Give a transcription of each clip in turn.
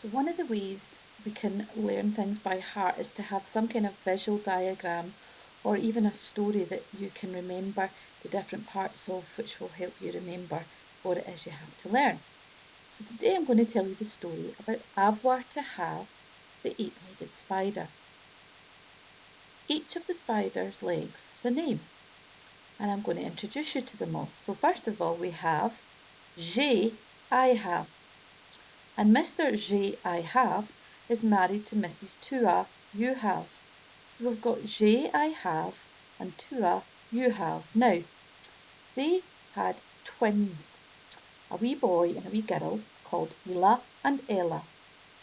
So one of the ways we can learn things by heart is to have some kind of visual diagram or even a story that you can remember the different parts of, which will help you remember what it is you have to learn. So today I'm going to tell you the story about avoir to have, the eight-legged spider. Each of the spider's legs has a name, and I'm going to introduce you to them all. So first of all we have j'ai, I have. And Mr. J. I have is married to Mrs. Tua, you have. So we've got J. I have and Tua, you have. Now, they had twins, a wee boy and a wee girl called Ela and Ella.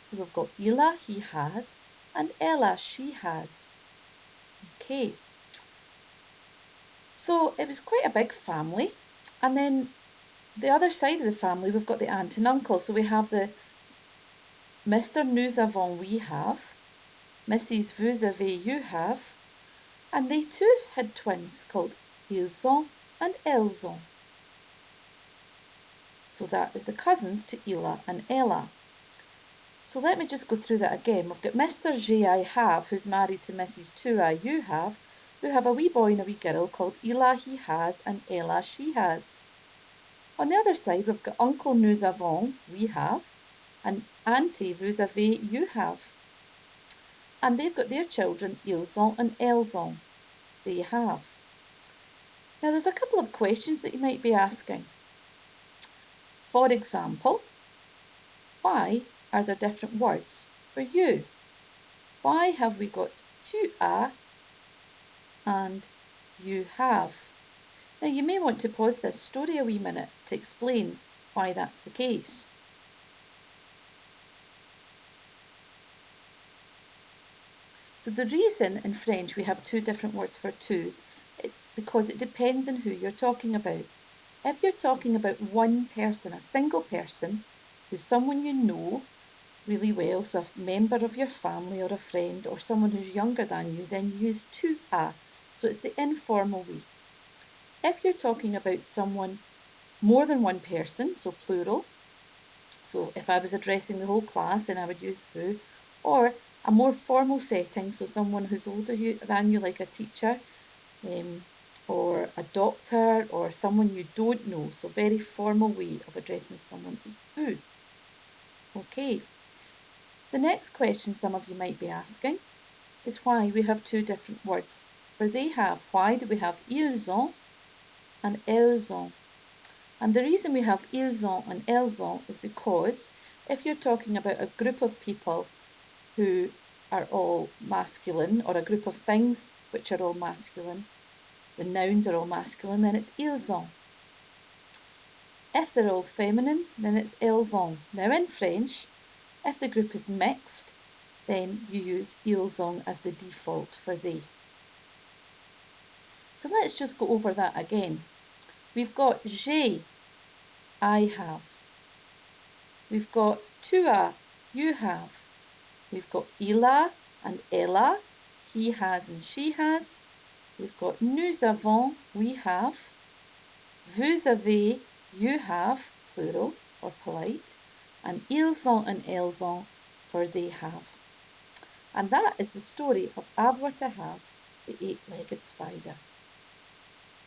So we've got Ela, he has, and Ella, she has. Okay, so it was quite a big family. And then the other side of the family, we've got the aunt and uncle. So we have the Mr. Nous avons, we have, Mrs. Vous avez, you have, and they too had twins called Ils ont and Elles ont. So that is the cousins to Ela and Ella. So let me just go through that again. We've got Mr. J. I have, who's married to Mrs. Tua, you have, who have a wee boy and a wee girl called Ela, he has, and Ella, she has. On the other side, we've got Uncle Nous avons, we have, and Auntie Vous avez, you have. And they've got their children, Ils ont and Elles ont, they have. Now there's a couple of questions that you might be asking. For example, why are there different words for you? Why have we got tu as and you have? Now you may want to pause this story a wee minute to explain why that's the case. So the reason in French we have two different words for two, it's because it depends on who you're talking about. If you're talking about one person, a single person, who's someone you know really well, so a member of your family or a friend or someone who's younger than you, then you use tu as. So it's the informal way. If you're talking about someone more than one person, so plural, so if I was addressing the whole class, then I would use vous, or a more formal setting, so someone who's older than you, like a teacher, or a doctor, or someone you don't know, so very formal way of addressing someone is vous. Okay. The next question some of you might be asking is why we have two different words for they have. Why do we have ils ont and elles ont? And the reason we have ils ont and elles ont is because if you're talking about a group of people who are all masculine, or a group of things which are all masculine, the nouns are all masculine, then it's ils ont. If they're all feminine, then it's elles ont. Now in French, if the group is mixed, then you use ils ont as the default for they. So let's just go over that again. We've got j'ai, I have. We've got tu as, you have. We've got Ela and Ella, he has and she has. We've got nous avons, we have. Vous avez, you have, plural or polite. And ils ont and elles ont for they have. And that is the story of avoir to have, the eight-legged spider.